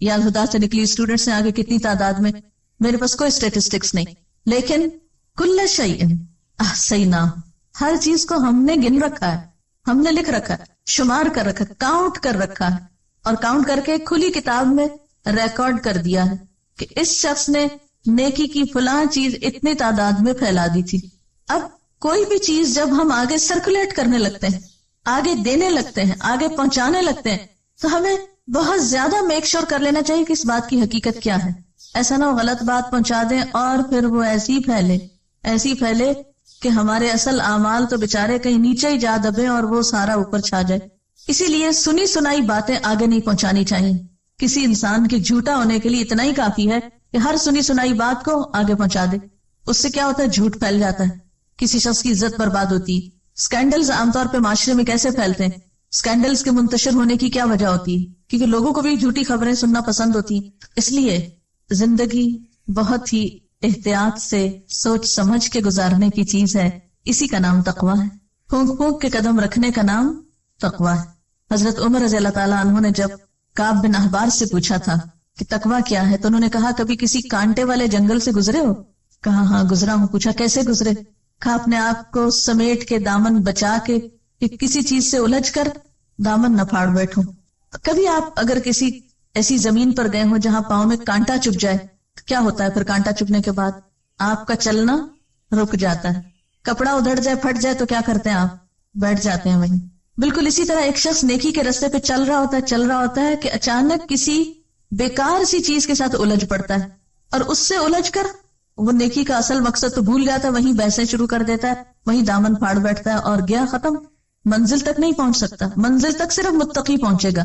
یا الہدا سے نکلی اسٹوڈنٹس نے آگے کتنی تعداد میں. میرے پاس کوئی اسٹیٹسٹکس نہیں، لیکن کل شیء احصیناہ، ہر چیز کو ہم نے گن رکھا ہے، ہم نے لکھ رکھا ہے، شمار کر رکھا ہے، کاؤنٹ کر رکھا ہے، اور کاؤنٹ کر کے کھلی کتاب میں ریکارڈ کر دیا ہے کہ اس شخص نے نیکی کی فلاں چیز اتنی تعداد میں پھیلا دی تھی. اب کوئی بھی چیز جب ہم آگے سرکولیٹ کرنے لگتے ہیں، آگے دینے لگتے ہیں، آگے پہنچانے لگتے ہیں، تو ہمیں بہت زیادہ میک شور کر لینا چاہیے کہ اس بات کی حقیقت کیا ہے. ایسا نہ ہو غلط بات پہنچا دیں اور پھر وہ ایسی پھیلے کہ ہمارے اصل اعمال تو بےچارے کہیں نیچے ہی جا دبے اور وہ سارا اوپر چھا جائے. اسی لیے سنی سنائی باتیں آگے نہیں پہنچانی چاہیے. کسی انسان کے جھوٹا ہونے کے لیے اتنا ہی کافی ہے کہ ہر سنی سنائی بات کو آگے پہنچا دے. اس سے کیا ہوتا ہے، جھوٹ پھیل جاتا ہے، کسی شخص کی عزت برباد ہوتی ہے. سکینڈلز عام طور پہ معاشرے میں کیسے پھیلتے ہیں اسکینڈلز کے منتشر ہونے کی کیا وجہ ہوتی ہے؟ کیونکہ لوگوں کو بھی جھوٹی خبریں سننا پسند ہوتی ہیں. اس لیے زندگی بہت ہی احتیاط سے سوچ سمجھ کے گزارنے کی چیز ہے. اسی کا نام تقویٰ ہے. پھونک پھونک کے قدم رکھنے کا نام تقویٰ ہے. حضرت عمر رضی اللہ تعالیٰ عنہ نے جب کعب بن احبار سے پوچھا تھا کہ تقویٰ کیا ہے، تو انہوں نے کہا کبھی کسی کانٹے والے جنگل سے گزرے ہو؟ کہا ہاں گزرا ہوں. پوچھا کیسے گزرے؟ کہا اپنے آپ کو سمیٹ کے دامن بچا کے کہ کسی چیز سے الجھ کر دامن نہ پھاڑ بیٹھو. کبھی آپ اگر کسی ایسی زمین پر گئے ہو جہاں پاؤں میں کانٹا چبھ جائے، کیا ہوتا ہے پھر؟ کانٹا چبھنے کے بعد آپ کا چلنا رک جاتا ہے. کپڑا ادھڑ جائے، پھٹ جائے تو کیا کرتے ہیں آپ؟ بیٹھ جاتے ہیں وہیں. بالکل اسی طرح ایک شخص نیکی کے راستے پہ چل رہا ہوتا ہے کہ اچانک کسی بیکار سی چیز کے ساتھ الجھ پڑتا ہے، اور اس سے الجھ کر وہ نیکی کا اصل مقصد تو بھول جاتا ہے، وہیں بحثیں شروع کر دیتا ہے، وہیں دامن پھاڑ بیٹھتا ہے اور گیا ختم. منزل تک نہیں پہنچ سکتا. منزل تک صرف متقی پہنچے گا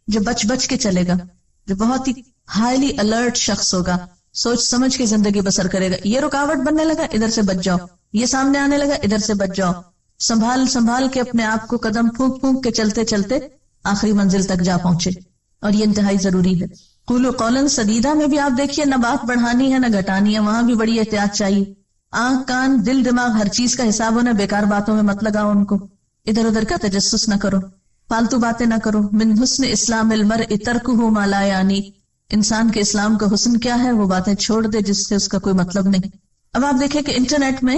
جو بچ کے چلے گا، جو بہت ہی ہائیلی الرٹ شخص ہوگا، سوچ سمجھ کے زندگی بسر کرے گا. یہ رکاوٹ بننے لگا، ادھر سے بچ جاؤ. یہ سامنے آنے لگا، ادھر سے بچ جاؤ. سنبھال کے اپنے آپ کو قدم پھونک پھونک کے چلتے چلتے آخری منزل تک جا پہنچے. اور یہ انتہائی ضروری ہے. قول و قولاً سدیدہ میں بھی آپ دیکھیے، نہ بات بڑھانی ہے نہ گھٹانی ہے، وہاں بھی بڑی احتیاط چاہیے. آنکھ کان دل دماغ ہر چیز کا حساب ہونا. بیکار باتوں میں مت لگاؤ ان کو، ادھر ادھر کا تجسس نہ کرو، فالتو باتیں نہ کرو. من حسن اسلام المرء ترکہ ما لا یعنی، انسان کے اسلام کا حسن کیا ہے؟ وہ باتیں چھوڑ دے جس سے اس کا کوئی مطلب نہیں. اب آپ دیکھیں کہ انٹرنیٹ میں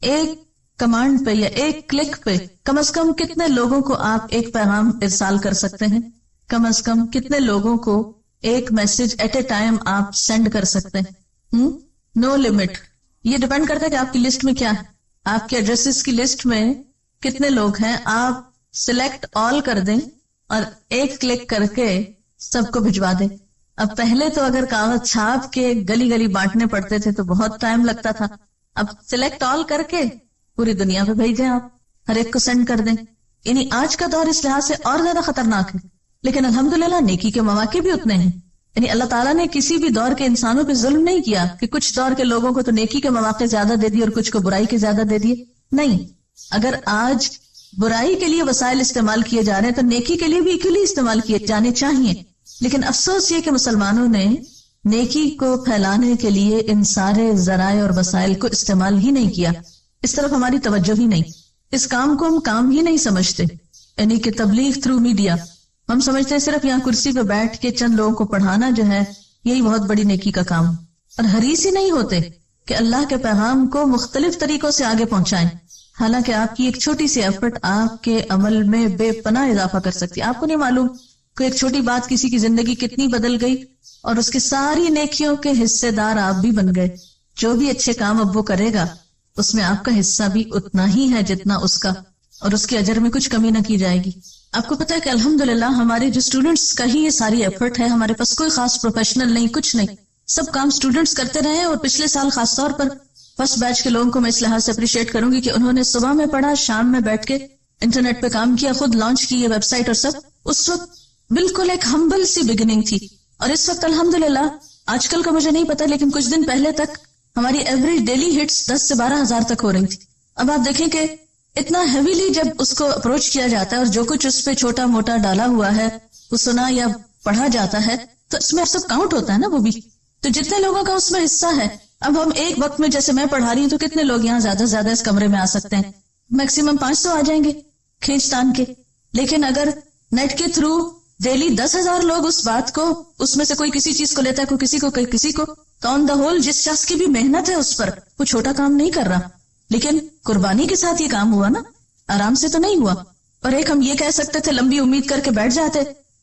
ایک کمانڈ پہ یا ایک کلک پہ کم از کم کتنے لوگوں کو آپ ایک پیغام ارسال کر سکتے ہیں؟ کم از کم کتنے لوگوں کو ایک میسج ایٹ اے ٹائم آپ سینڈ کر سکتے ہیں؟ No limit. یہ ڈیپینڈ کرتا ہے کہ آپ کی لسٹ میں کیا ہے. آپ کے ایڈریسز کی لسٹ میں کتنے لوگ ہیں، آپ سلیکٹ آل کر دیں اور ایک کلک کر کے سب کو بھجوا دیں. اب پہلے تو اگر کاغذ چھاپ کے گلی گلی بانٹنے پڑتے تھے تو بہت ٹائم لگتا تھا. اب سلیکٹ آل کر کے پوری دنیا پہ بھیج دیں، آپ ہر ایک کو سینڈ کر دیں. یعنی آج کا دور اس لحاظ سے اور زیادہ خطرناک ہے، لیکن الحمدللہ نیکی کے مواقع بھی اتنے ہیں. یعنی اللہ تعالیٰ نے کسی بھی دور کے انسانوں پہ ظلم نہیں کیا کہ کچھ دور کے لوگوں کو تو نیکی کے مواقع زیادہ دے دیے اور کچھ کو برائی کے زیادہ دے دیے. نہیں، اگر آج برائی کے لیے وسائل استعمال کیے جا رہے ہیں تو نیکی کے لیے بھی ایکولی استعمال کیے جانے چاہیے. لیکن افسوس یہ کہ مسلمانوں نے نیکی کو پھیلانے کے لیے ان سارے ذرائع اور وسائل کو استعمال ہی نہیں کیا. اس طرف ہماری توجہ ہی نہیں. اس کام کو ہم کام ہی نہیں سمجھتے. یعنی کہ تبلیغ تھرو میڈیا ہم سمجھتے ہیں صرف یہاں کرسی پہ بیٹھ کے چند لوگوں کو پڑھانا جو ہے یہی بہت بڑی نیکی کا کام، اور حریص ہی نہیں ہوتے کہ اللہ کے پیغام کو مختلف طریقوں سے آگے پہنچائیں. حالانکہ آپ کی ایک چھوٹی سی ایفرٹ آپ کے عمل میں بے پناہ اضافہ کر سکتی ہے. آپ کو نہیں معلوم کہ ایک چھوٹی بات کسی کی زندگی کتنی بدل گئی اور اس کی ساری نیکیوں کے حصے دار آپ بھی بن گئے. جو بھی اچھے کام اب وہ کرے گا اس میں آپ کا حصہ بھی اتنا ہی ہے جتنا اس کا، اور اس کے اجر میں کچھ کمی نہ کی جائے گی. آپ کو پتا ہے کہ الحمدللہ ہمارے جو اسٹوڈنٹس کا ہی یہ ساری ایفرٹ ہے. ہمارے پاس کوئی خاص پروفیشنل نہیں، کچھ نہیں، سب کام اسٹوڈنٹس کرتے رہے. اور پچھلے سال خاص طور پر فرسٹ بیچ کے لوگوں کو میں اس لحاظ سے اپریشیٹ کروں گی کہ انہوں نے صبح میں پڑھا، شام میں بیٹھ کے انٹرنیٹ پہ کام کیا، خود لانچ کی یہ ویب سائٹ اور سب. اس وقت بالکل ایک ہمبل سی بگننگ تھی، اور اس وقت الحمدللہ آج کل کا مجھے نہیں پتا لیکن کچھ دن پہلے تک ہماری ایوریج ڈیلی ہٹس 10 سے 12 ہزار تک ہو رہی تھی. اب آپ دیکھیں کہ اتنا ہیویلی جب اس کو اپروچ کیا جاتا ہے اور جو کچھ اس پہ چھوٹا موٹا ڈالا ہوا ہے وہ سنا یا پڑھا جاتا ہے تو اس میں سب کاؤنٹ ہوتا ہے نا وہ بھی. تو جتنے لوگوں کا اس میں حصہ ہے، اب ہم ایک وقت میں جیسے میں پڑھا رہی ہوں تو کتنے لوگ یہاں زیادہ سے زیادہ اس کمرے میں آ سکتے ہیں؟ میکسیمم 500 آ جائیں گے کھینچ تان کے. لیکن اگر نیٹ کے تھرو ڈیلی 10,000 لوگ اس بات کو، اس میں سے کوئی کسی چیز کو لیتا ہے، کوئی کسی کو، کوئی کسی کو، تو آن دا ہول جس شخص کی بھی محنت ہے اس پر، وہ چھوٹا کام نہیں کر رہا. لیکن قربانی کے ساتھ یہ کام ہوا نا، آرام سے تو نہیں ہوا. اور ایک ہم یہ کہہ سکتے تھے لمبی امید کر کے بیٹھ جاتے،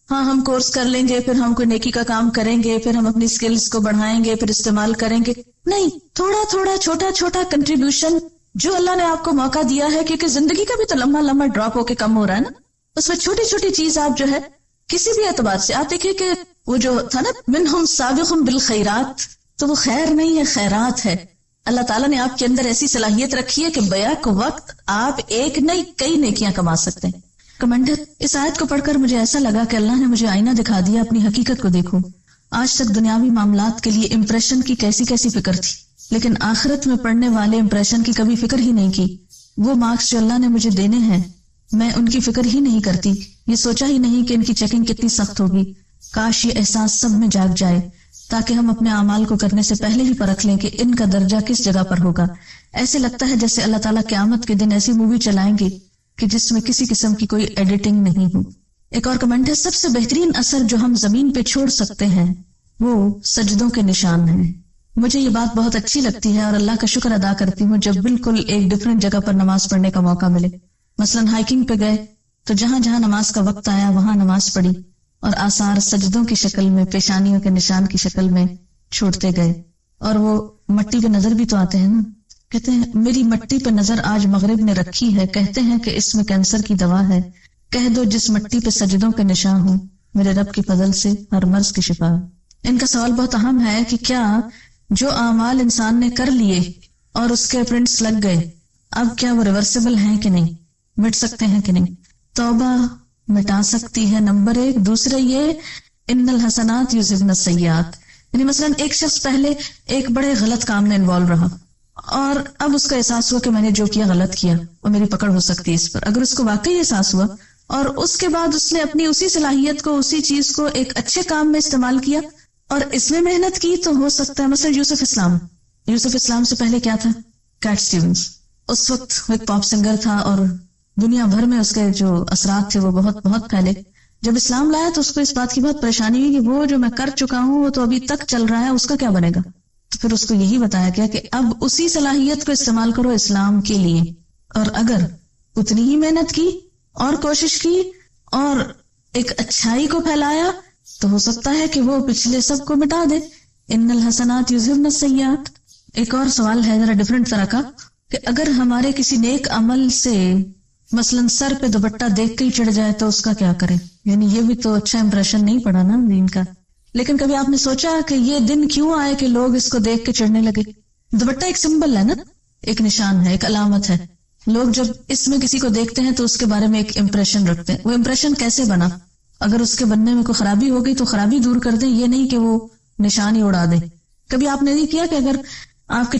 ہاں ہم کورس کر لیں گے، پھر ہم کوئی نیکی کا کام کریں گے، پھر ہم اپنی سکلز کو بڑھائیں گے، پھر استعمال کریں گے. نہیں، تھوڑا تھوڑا چھوٹا چھوٹا کنٹریبیوشن جو اللہ نے آپ کو موقع دیا ہے، کیونکہ زندگی کا بھی تو لمبا لمبا ڈراپ ہو کے کم ہو رہا ہے نا، اس میں چھوٹی چھوٹی چیز آپ جو ہے کسی بھی اعتبار سے، آپ دیکھیے کہ وہ جو تھا نا منہم سابق بالخیرات، تو وہ خیر نہیں ہے، خیرات ہے. اللہ تعالیٰ نے آپ کے اندر ایسی صلاحیت رکھی ہے کہ بیک وقت آپ ایک نہیں کئی نیکیاں کما سکتے ہیں. کمنڈر، اس آیت کو پڑھ کر مجھے ایسا لگا کہ اللہ نے مجھے آئینہ دکھا دیا، اپنی حقیقت کو دیکھو. آج تک دنیاوی معاملات کے لیے امپریشن کی کیسی کیسی فکر تھی، لیکن آخرت میں پڑھنے والے امپریشن کی کبھی فکر ہی نہیں کی. وہ مارکس جو اللہ نے مجھے دینے ہیں میں ان کی فکر ہی نہیں کرتی، یہ سوچا ہی نہیں کہ ان کی چیکنگ کتنی سخت ہوگی. کاش یہ احساس سب میں جاگ جائے تاکہ ہم اپنے اعمال کو کرنے سے پہلے ہی پرکھ لیں کہ ان کا درجہ کس جگہ پر ہوگا. ایسے لگتا ہے جیسے اللہ تعالیٰ قیامت کے دن ایسی مووی چلائیں گے کہ جس میں کسی قسم کی کوئی ایڈیٹنگ نہیں ہو. ایک اور کمنٹ ہے، سب سے بہترین اثر جو ہم زمین پہ چھوڑ سکتے ہیں وہ سجدوں کے نشان ہیں. مجھے یہ بات بہت اچھی لگتی ہے اور اللہ کا شکر ادا کرتی ہوں جب بالکل ایک ڈفرینٹ جگہ پر نماز پڑھنے کا موقع ملے. مثلا ہائیکنگ پہ گئے تو جہاں جہاں نماز کا وقت آیا وہاں نماز پڑھی اور آثار سجدوں کی شکل میں، پیشانیوں کے نشان کی شکل میں چھوڑتے گئے. اور وہ مٹی پہ نظر بھی تو آتے ہیں نا. کہتے ہیں میری مٹی پہ نظر آج مغرب نے رکھی ہے، کہتے ہیں کہ اس میں کینسر کی دوا ہے، کہہ دو جس مٹی پہ سجدوں کے نشان ہوں میرے رب کی فضل سے ہر مرض کی شفا. ان کا سوال بہت اہم ہے کہ کیا جو اعمال انسان نے کر لیے اور اس کے پرنٹس لگ گئے، اب کیا وہ ریورسیبل ہیں کہ نہیں، مٹ سکتے ہیں کہ نہیں؟ توبہ مٹا سکتی ہے، نمبر 1. دوسرے یہ ان الحسنات یذہبن السیئات، یعنی مثلا ایک شخص پہلے ایک بڑے غلط کام میں انوالو رہا اور اب اس کا احساس ہوا کہ میں نے جو کیا غلط کیا اور میری پکڑ ہو سکتی ہے اس پر. اگر اس کو واقعی احساس ہوا اور اس کے بعد اس نے اپنی اسی صلاحیت کو، اسی چیز کو ایک اچھے کام میں استعمال کیا اور اس میں محنت کی، تو ہو سکتا ہے مثلا یوسف اسلام سے پہلے کیا تھا؟ Kate Stevens. اس وقت وہ ایک پاپ سنگر تھا اور دنیا بھر میں اس کے جو اثرات تھے وہ بہت بہت پھیلے. جب اسلام لایا تو اس کو اس بات کی بہت پریشانی ہوئی کہ وہ جو میں کر چکا ہوں وہ تو ابھی تک چل رہا ہے، اس کا کیا بنے گا؟ تو پھر اس کو یہی بتایا گیا کہ اب اسی صلاحیت کو استعمال کرو اسلام کے لیے، اور اگر اتنی ہی محنت کی اور کوشش کی اور ایک اچھائی کو پھیلایا تو ہو سکتا ہے کہ وہ پچھلے سب کو مٹا دے. ان الحسنات یذہبن السیئات. ایک اور سوال ہے ذرا ڈفرینٹ طرح کا کہ اگر ہمارے کسی نیک عمل سے مثلا سر پہ دوپٹہ دیکھ کے ہی چڑھ جائے تو اس کا کیا کریں؟ یعنی یہ بھی تو اچھا امپریشن نہیں پڑا نا دین کا. لیکن کبھی آپ نے سوچا کہ یہ دن کیوں آئے کہ لوگ اس کو دیکھ کے چڑھنے لگے؟ دوپٹہ ایک سمبل ہے نا، ایک نشان ہے، ایک علامت ہے. لوگ جب اس میں کسی کو دیکھتے ہیں تو اس کے بارے میں ایک امپریشن رکھتے ہیں. وہ امپریشن کیسے بنا؟ اگر اس کے بننے میں کوئی خرابی ہو گئی تو خرابی دور کر دیں، یہ نہیں کہ وہ نشان ہی اڑا دیں. کبھی آپ نے نہیں کیا کہ اگر آپ کے